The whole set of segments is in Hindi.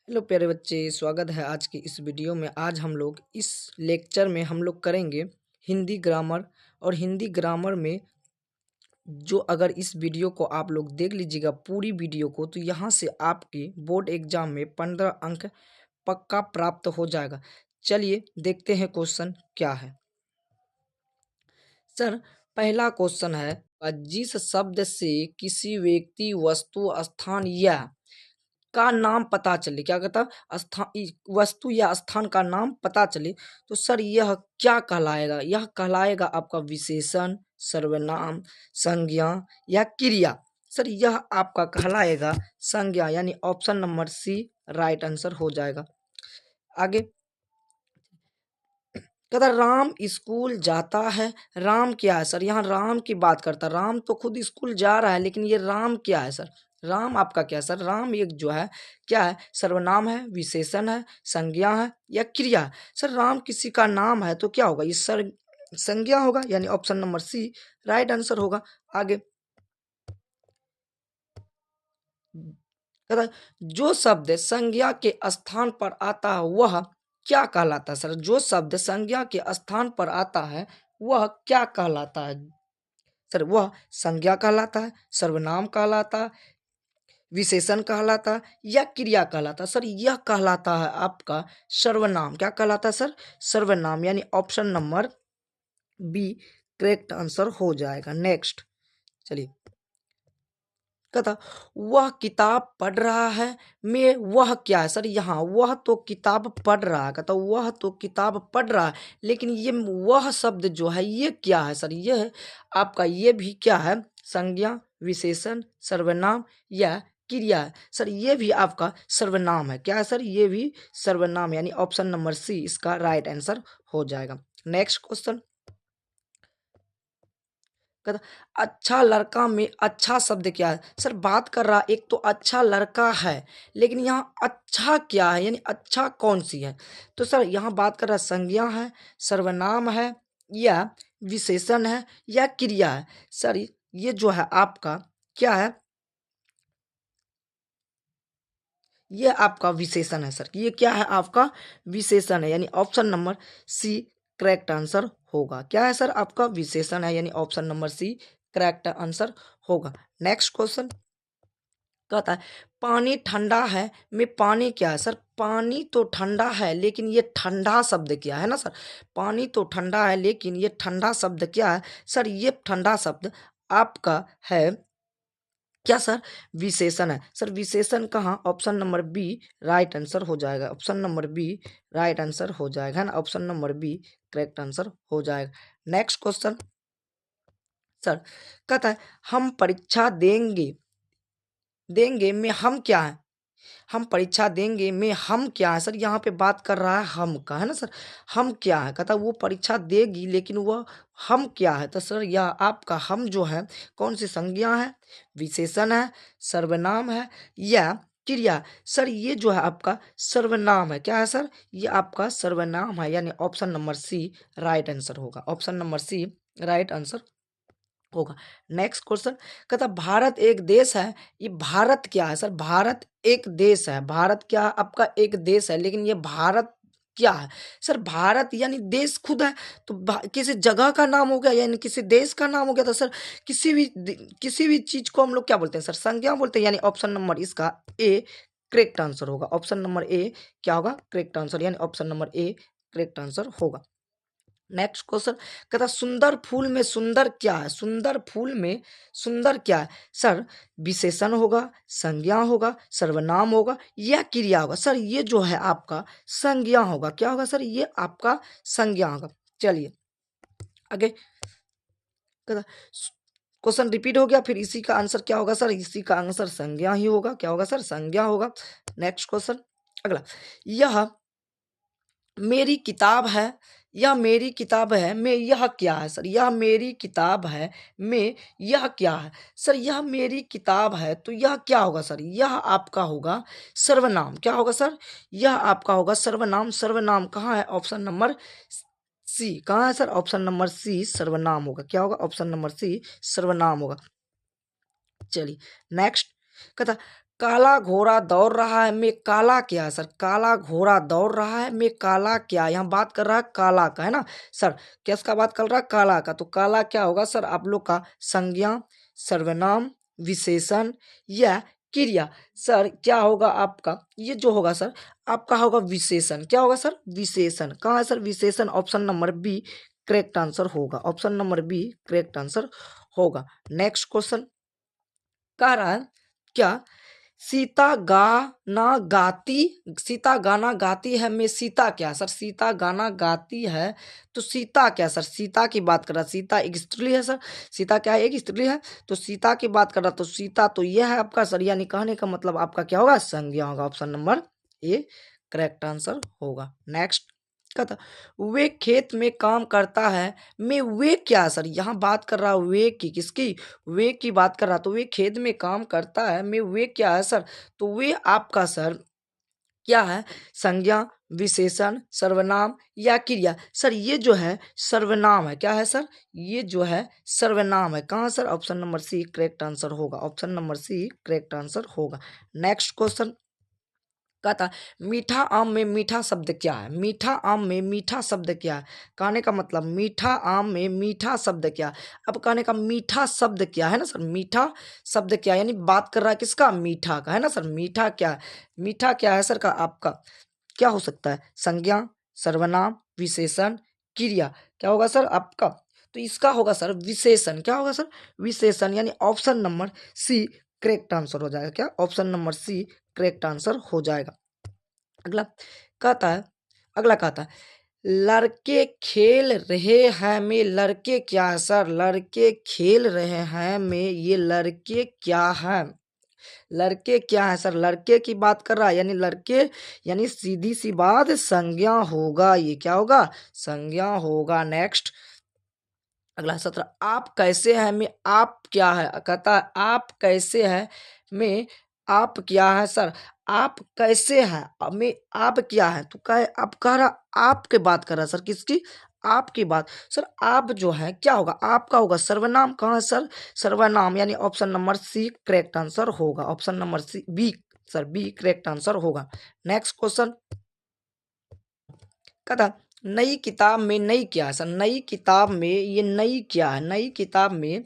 हेलो प्यारे बच्चे, स्वागत है आज की इस वीडियो में। आज हम लोग इस लेक्चर में हम लोग करेंगे हिंदी ग्रामर। और हिंदी ग्रामर में जो अगर इस वीडियो को आप लोग देख लीजिएगा पूरी वीडियो को, तो यहाँ से आपके बोर्ड एग्जाम में 15 अंक पक्का प्राप्त हो जाएगा। चलिए देखते हैं क्वेश्चन क्या है। सर, पहला क्वेश्चन है, जिस शब्द से किसी व्यक्ति, वस्तु, स्थान या का नाम पता चले, क्या कहता, स्थान, वस्तु या स्थान का नाम पता चले, तो सर यह क्या कहलाएगा? यह कहलाएगा आपका विशेषण, सर्वनाम, संज्ञा या क्रिया। सर यह आपका कहलाएगा संज्ञा, यानी option number C right answer हो जाएगा। आगे कहता राम स्कूल जाता है। राम क्या है सर? यहाँ राम की बात करता है। राम तो खुद स्कूल जा रहा है, लेकिन ये राम क्या है सर? राम आपका क्या है सर? राम एक जो है क्या है? सर्वनाम है, विशेषण है, संज्ञा है या क्रिया है? सर राम किसी का नाम है तो क्या होगा? ये सर संज्ञा होगा, यानी option number C right answer होगा। आगे कहता है जो शब्द संज्ञा के स्थान पर आता है वह क्या कहलाता है? सर जो शब्द संज्ञा के स्थान पर आता है वह क्या कहलाता है? सर वह संज्ञा कहलाता है, सर्वनाम कहलाता है, विशेषण कहलाता है या क्रिया कहलाता है? सर यह कहलाता है आपका सर्वनाम। क्या कहलाता है सर? सर्वनाम, यानी option number B correct answer हो जाएगा। नेक्स्ट चलिए, कहता वह किताब पढ़ रहा है। मैं वह क्या है सर? यहाँ वह तो किताब पढ़ रहा है, कहता वह तो किताब पढ़ रहा है, लेकिन ये वह शब्द जो है ये क्या है सर? ये है आपका, ये भी क्या है? संज्ञा, विशेषण, सर्वनाम या क्रिया है? सर ये भी आपका सर्वनाम है। क्या है सर? ये भी सर्वनाम, यानी ऑप्शन नंबर सी इसका राइट आंसर हो जाएगा। नेक्स्ट क्वेश्चन, कहता अच्छा लड़का में अच्छा शब्द क्या है? सर बात कर रहा एक तो अच्छा लड़का है, लेकिन यहाँ अच्छा क्या है, यानी अच्छा कौन सी है? तो सर यहाँ बात कर रहा संज्ञा है, सर्वनाम है या विशेषण है या क्रिया है? सर ये जो है आपका क्या है? ये आपका विशेषण है सर। ये क्या है? आपका विशेषण है, यानी option number C correct answer होगा। क्या है सर? आपका विशेषण है, यानी option number C correct answer होगा। नेक्स्ट क्वेश्चन कहता है पानी ठंडा है। में पानी क्या है सर? पानी तो ठंडा है, लेकिन ये ठंडा शब्द क्या है ना सर? पानी तो ठंडा है, लेकिन ये ठंडा शब्द क्या है? सर ये ठंडा शब्द आपका है क्या सर? विशेषण है। सर विशेषण कहाँ? Option number B right answer हो जाएगा। Option number B right answer हो जाएगा ना, option number B correct answer हो जाएगा। नेक्स्ट क्वेश्चन सर कहता है हम परीक्षा देंगे। देंगे में हम क्या है? हम परीक्षा देंगे में हम क्या है सर? यहाँ पे बात कर रहा है हम का, है ना सर? हम क्या है? कहता वो परीक्षा देगी, लेकिन वह हम क्या है? तो सर यह आपका हम जो है कौन सी संज्ञा है, विशेषण है, सर्वनाम है या क्रिया? सर ये जो है आपका सर्वनाम है। क्या है सर? ये आपका सर्वनाम है, यानी option number C right answer होगा। Option number C right answer होगा। नेक्स्ट क्वेश्चन कहता भारत एक देश है। ये भारत क्या है सर? भारत एक देश है। भारत क्या है? आपका एक देश है, लेकिन ये भारत क्या है? सर भारत यानी देश खुद है, तो किसी जगह का नाम हो गया, यानी किसी देश का नाम हो गया। तो सर किसी भी चीज को हम लोग क्या बोलते हैं सर? संज्ञा बोलते हैं, यानी ऑप्शन नंबर इसका ए करेक्ट आंसर होगा। ऑप्शन नंबर ए क्या होगा? करेक्ट आंसर, यानी option number A correct answer होगा। नेक्स्ट क्वेश्चन कहता सुंदर फूल में सुंदर क्या है? सुंदर फूल में सुंदर क्या है? सर विशेषण होगा, संज्ञा होगा, सर्वनाम होगा या क्रिया होगा? सर ये जो है आपका संज्ञा होगा। क्या होगा सर? ये आपका संज्ञा होगा। चलिए आगे कहता क्वेश्चन रिपीट हो गया, फिर इसी का आंसर क्या होगा सर? इसी का आंसर संज्ञा ही होगा। क्या होगा सर? संज्ञा होगा। नेक्स्ट क्वेश्चन अगला, यह मेरी किताब है। यह मेरी किताब है में यह क्या है सर? यह मेरी किताब है में यह क्या है? सर यह मेरी किताब है, तो यह क्या होगा सर? यह आपका होगा सर्वनाम। क्या होगा सर? यह आपका होगा सर्वनाम। सर्वनाम कहाँ है? ऑप्शन नंबर सी कहाँ है सर? ऑप्शन नंबर सी सर्वनाम होगा। क्या होगा? ऑप्शन नंबर सी सर्वनाम होगा। चलिए नेक्स्ट कहता काला घोड़ा दौड़ रहा है में काला क्या है सर? काला घोड़ा दौड़ रहा है में काला क्या है? यहाँ बात कर रहा है काला का, है ना सर? किसका बात कर रहा है? काला का। तो काला क्या होगा सर आप लोग का? संज्ञा, सर्वनाम, विशेषण या क्रिया। सर क्या होगा आपका? ये जो होगा सर आपका होगा विशेषण। क्या होगा सर? विशेषण। कहाँ है सर विशेषण? Option number B correct answer होगा। Option number B correct answer होगा। नेक्स्ट क्वेश्चन कह रहा है क्या? सीता गाना गाती, सीता गाना गाती है में सीता क्या? सर सीता गाना गाती है तो सीता क्या सर? सीता की बात कर रहा है। सीता एक स्त्री है सर। सीता क्या है? एक स्त्री है। तो सीता की बात कर रहा तो सीता तो यह है आपका सर, यानी कहने का मतलब आपका क्या होगा? संज्ञा होगा। Option number A correct answer होगा। नेक्स्ट कहता वे खेत में काम करता है में वे क्या सर? यहाँ बात कर रहा वे की, किसकी? वे की बात कर रहा। तो वे खेत में काम करता है में वे क्या है सर? तो वे आपका सर क्या है? संज्ञा, विशेषण, सर्वनाम या क्रिया। सर ये जो है सर्वनाम है। क्या है सर? ये जो है सर्वनाम है। कहाँ sir? Option number C correct answer होगा। Option number C correct answer होगा। नेक्स्ट क्वेश्चन कहता मीठा आम में मीठा शब्द क्या है? मीठा आम में मीठा शब्द क्या है? कहने का मतलब मीठा आम में मीठा शब्द क्या है? अब कहने का मीठा शब्द क्या है ना सर? मीठा शब्द क्या है? यानी बात कर रहा है किसका? मीठा का, है ना सर? मीठा क्या है? मीठा क्या है सर का आपका? क्या हो सकता है? संज्ञा, सर्वनाम, विशेषण, क्रिया। क्या होगा सर आपका? तो इसका होगा सर विशेषण। क्या होगा सर? विशेषण, यानी option number C correct answer हो जाएगा। क्या? Option number C correct answer हो जाएगा। अगला कहता है, अगला कहता है लड़के खेल रहे हैं में लड़के क्या है सर? लड़के खेल रहे हैं में ये लड़के क्या है? लड़के क्या है सर? लड़के की बात कर रहा है, यानी लड़के यानी सीधी सी बात संज्ञा होगा। ये क्या होगा? संज्ञा होगा। नेक्स्ट अगला 17 आप कैसे हैं में आप क्या है? कहता है आप कैसे हैं में आप क्या है सर? आप कैसे हैं में आप क्या है? तो कहे आप कह रहा आपके बात कर रहा सर, किसकी? आपकी बात। सर आप जो है क्या होगा? आपका होगा सर्वनाम। कहाँ है सर? सर्वनाम, यानी option number C correct answer होगा। Option number C B sir B correct answer होगा। नेक्स्ट क्वेश्चन कहता नई किताब में नई क्या है सर? नई किताब में ये नई क्या है? नई किताब में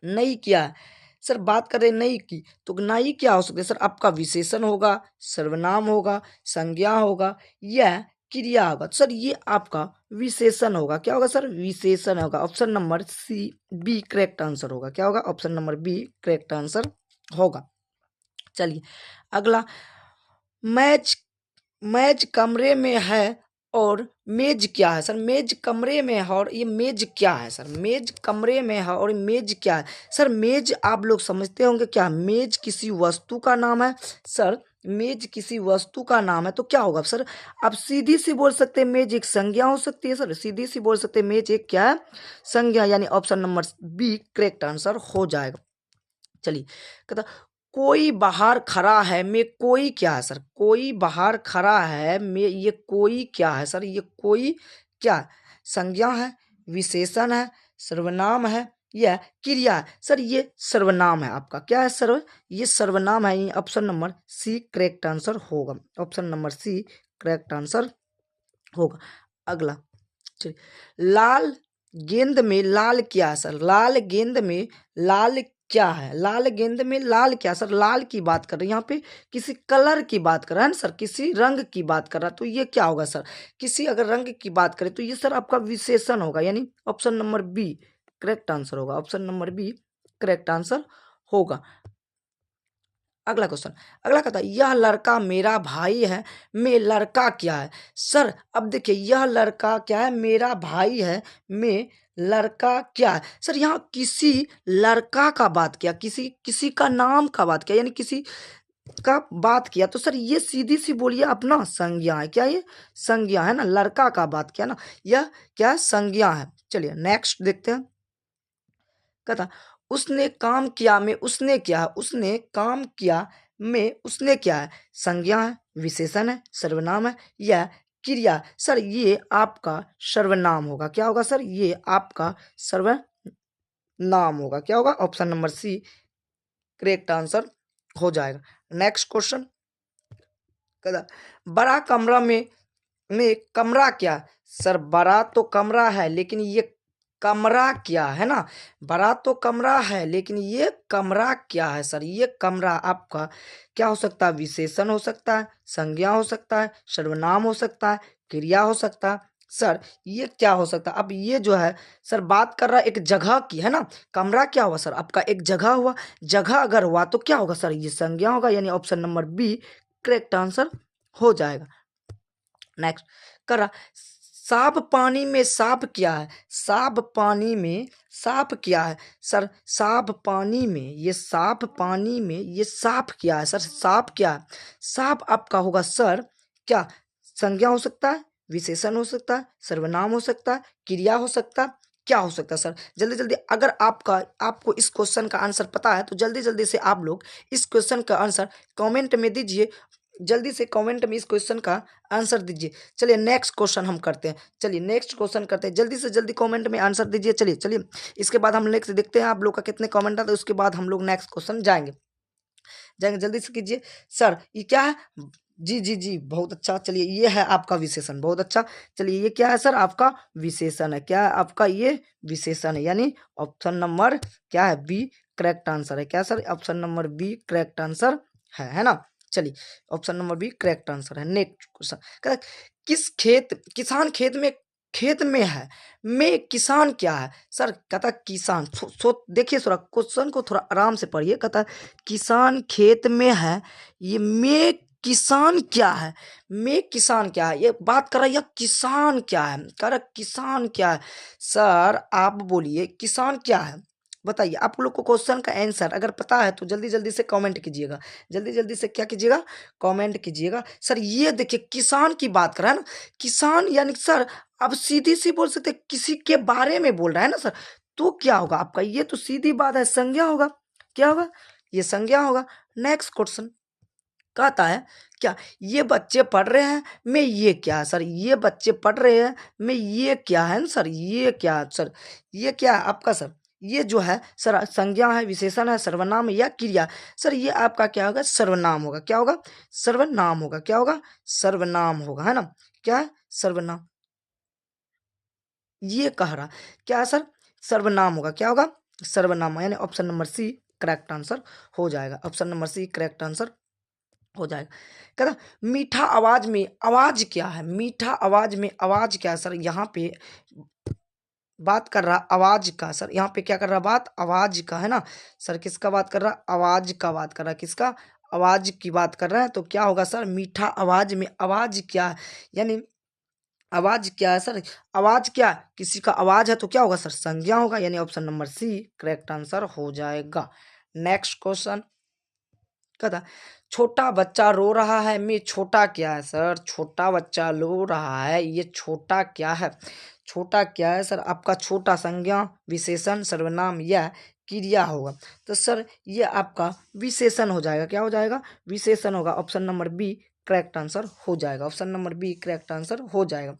नई क्या है सर? बात करें नई की तो नई क्या हो सकती है सर? आपका विशेषण होगा, सर्वनाम होगा, संज्ञा होगा या क्रिया होगा। सर ये आपका विशेषण होगा। क्या होगा सर? विशेषण होगा। Option number C B correct answer होगा। क्या होगा? Option number B correct answer होगा। चलिए अगला मैच, मेज कमरे में है और मेज क्या है सर? मेज कमरे में है और ये मेज क्या है सर? मेज कमरे में है और मेज क्या है सर? मेज आप लोग समझते होंगे क्या? मेज किसी वस्तु का नाम है सर। मेज किसी वस्तु का नाम है तो क्या होगा सर? आप सीधी सी बोल सकते हैं मेज एक संज्ञा हो सकती है सर। सीधी सी बोल सकते हैं मेज एक क्या है? संज्ञा, यानी option number B correct answer हो जाएगा। चलिए कहता कोई बाहर खड़ा है में कोई क्या है सर? कोई बाहर खड़ा है में ये कोई क्या है सर? ये कोई क्या है? संज्ञा है, विशेषण है, सर्वनाम है या क्रिया है? सर ये सर्वनाम है आपका। क्या है सर? ये सर्वनाम है। ये option number C correct answer होगा। Option number C correct answer होगा। अगला चलिए लाल गेंद में लाल क्या है सर? लाल गेंद में लाल क्या है? लाल गेंद में लाल क्या सर? लाल की बात कर रहे हैं यहाँ पे, किसी कलर की बात कर रहा है ना सर, किसी रंग की बात कर रहा है। तो ये क्या होगा सर? किसी अगर रंग की बात करें तो ये सर आपका विशेषण होगा, यानी option number B correct answer होगा। Option number B correct answer होगा। अगला क्वेश्चन, अगला कहता है यह लड़का मेरा भाई है में लड़का क्या है सर? अब देखिए यह लड़का क्या है? मेरा भाई है में लड़का क्या है सर? यहाँ किसी लड़का का बात किया, किसी किसी का नाम का बात किया, यानी किसी का बात किया तो सर ये सीधी सी बोलिए अपना संज्ञा है। क्या ये संज्ञा है ना? लड़का का बात किया ना, यह क्या है? संज्ञा है। चलिए नेक्स्ट देखते हैं। कहता उसने काम किया में उसने क्या है? उसने काम किया में उसने क्या है? संज्ञा है, विशेषण है, सर्वनाम है या क्रिया? सर ये आपका सर्वनाम होगा। क्या होगा सर? ये आपका सर्वनाम होगा। क्या होगा? Option number C correct answer हो जाएगा। नेक्स्ट क्वेश्चन, बड़ा कमरा में कमरा क्या? सर बड़ा तो कमरा है लेकिन ये कमरा क्या है ना? बड़ा तो कमरा है लेकिन ये कमरा क्या है? सर ये कमरा आपका क्या हो सकता है? विशेषण हो सकता है, संज्ञा हो सकता है, सर्वनाम हो सकता है, क्रिया हो सकता है। सर ये क्या हो सकता है? अब ये जो है सर बात कर रहा है एक जगह की, है ना? कमरा क्या हुआ सर? आपका एक जगह हुआ, जगह अगर हुआ तो क्या होगा सर? ये संज्ञा होगा, यानी option number B correct answer हो जाएगा। नेक्स्ट कर रहा, साफ पानी में साफ क्या है? साफ पानी में साफ क्या है? सर साफ पानी में, ये साफ पानी में ये साफ क्या है? सर साफ क्या है? साफ आपका होगा सर क्या? संज्ञा हो सकता है, विशेषण हो सकता है, सर्वनाम हो सकता है, क्रिया हो सकता है, क्या हो सकता है? सर जल्दी जल्दी, अगर आपको इस क्वेश्चन का आंसर पता है तो जल्दी जल्दी से आप लोग इस क्वेश्चन का आंसर कमेंट में दीजिए। जल्दी से कमेंट में इस क्वेश्चन का आंसर दीजिए। चलिए नेक्स्ट क्वेश्चन हम करते हैं। चलिए नेक्स्ट क्वेश्चन करते हैं, जल्दी से जल्दी कमेंट में आंसर दीजिए। चलिए चलिए, इसके बाद हम नेक्स्ट देखते हैं आप लोग का कितने कमेंट आते हैं, उसके बाद हम लोग नेक्स्ट क्वेश्चन जाएंगे। जल्दी से कीजिए। सर ये क्या है? जी जी जी, बहुत अच्छा। चलिए ये है आपका विशेषण, बहुत अच्छा। चलिए ये क्या है सर? आपका विशेषण है। क्या है आपका? ये विशेषण है, यानी ऑप्शन नंबर क्या है? बी करेक्ट आंसर है। क्या sir? Option number B correct answer है ना? चलिए option number B correct answer है। नेक्स्ट क्वेश्चन, किस किसान खेत में है, में किसान क्या है? सर कहता किसान, देखिए थोड़ा क्वेश्चन को थोड़ा आराम से पढ़िए। कहता किसान खेत में है, ये में किसान क्या है? में किसान क्या है? ये बात कर रहा है, यह किसान क्या है? कह रहा किसान क्या है? सर आप बोलिए किसान क्या है? बताइए। आप लोग को क्वेश्चन का आंसर अगर पता है तो जल्दी जल्दी से कमेंट कीजिएगा। जल्दी जल्दी से क्या कीजिएगा? कमेंट कीजिएगा। सर ये देखिए किसान की बात कर रहा है ना, किसान यानी सर अब सीधी सी बोल सकते हैं, किसी के बारे में बोल रहा है ना सर, तो क्या होगा आपका? ये तो सीधी बात है, संज्ञा होगा। क्या होगा? ये संज्ञा होगा। नेक्स्ट क्वेश्चन कहता है क्या? ये बच्चे पढ़ रहे हैं, में ये क्या है? सर ये बच्चे पढ़ रहे हैं, में ये क्या है ना सर? ये क्या है सर? ये क्या है आपका सर? ये जो है सर संज्ञा है, विशेषण है, सर्वनाम है या क्रिया? सर ये आपका क्या होगा? सर्वनाम होगा। क्या होगा? सर्वनाम होगा। क्या होगा? सर्वनाम होगा, है ना? क्या है? सर्वनाम। ये कह रहा क्या है सर? सर्वनाम होगा। क्या होगा? सर्वनाम, यानी option number C correct answer हो जाएगा। Option number C correct answer हो जाएगा। कहता मीठा आवाज में आवाज क्या है? मीठा आवाज में आवाज क्या है? सर यहाँ पे बात कर रहा आवाज का। सर यहाँ पे क्या कर रहा? बात आवाज का, है ना? सर किसका बात कर रहा? आवाज का बात कर रहा है। किसका? आवाज की बात कर रहा है। तो क्या होगा सर? मीठा आवाज में आवाज क्या है? यानी आवाज क्या है सर? आवाज क्या? किसी का आवाज है तो क्या होगा सर? संज्ञा होगा, यानी option number C correct answer हो जाएगा। नेक्स्ट क्वेश्चन कहता छोटा बच्चा रो रहा है, में छोटा क्या है? सर छोटा बच्चा रो रहा है, ये छोटा क्या है? छोटा क्या है सर? आपका छोटा संज्ञा, विशेषण, सर्वनाम या क्रिया होगा। तो सर ये आपका विशेषण हो जाएगा। क्या हो जाएगा? विशेषण होगा। Option number B correct answer हो जाएगा। Option number B correct answer हो जाएगा।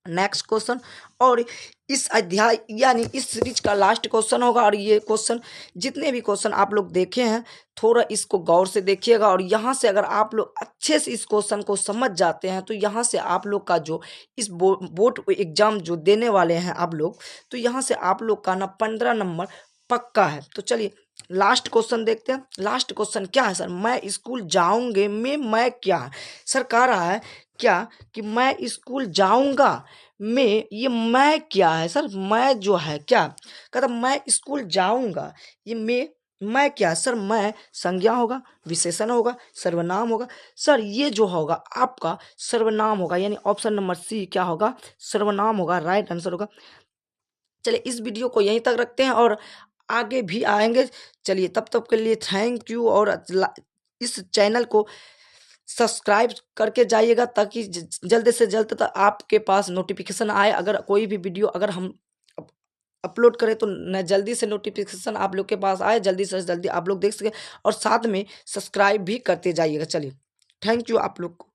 नेक्स्ट क्वेश्चन, और इस अध्याय यानी इस सीरीज का लास्ट क्वेश्चन होगा। और ये क्वेश्चन, जितने भी क्वेश्चन आप लोग देखे हैं, थोड़ा इसको गौर से देखिएगा। और यहाँ से अगर आप लोग अच्छे से इस क्वेश्चन को समझ जाते हैं तो यहाँ से आप लोग का जो इस बोर्ड एग्जाम जो देने वाले हैं आप लोग, तो यहाँ से आप लोग का ना 15 नंबर पक्का है। तो चलिए लास्ट क्वेश्चन देखते हैं। लास्ट क्वेश्चन क्या है सर? मैं स्कूल जाऊंगे में मैं क्या है? सर कह रहा है क्या कि मैं स्कूल जाऊंगा में, ये मैं क्या है सर? मैं जो है क्या कहता? मैं स्कूल जाऊंगा, ये मैं क्या सर? मैं संज्ञा होगा, विशेषण होगा, सर्वनाम होगा। सर ये जो होगा आपका सर्वनाम होगा, यानी ऑप्शन नंबर सी क्या होगा? सर्वनाम होगा, राइट आंसर होगा। चलिए इस वीडियो को यहीं तक रखते हैं और आगे भी आएंगे। चलिए तब तक के लिए थैंक यू। और इस चैनल को सब्सक्राइब करके जाइएगा ताकि जल्द से जल्द तक आपके पास नोटिफिकेशन आए। अगर कोई भी वीडियो अगर हम अपलोड करें तो न जल्दी से नोटिफिकेशन आप लोग के पास आए, जल्दी से जल्दी आप लोग देख सकें और साथ में सब्सक्राइब भी करते जाइएगा। चलिए थैंक यू आप लोग को।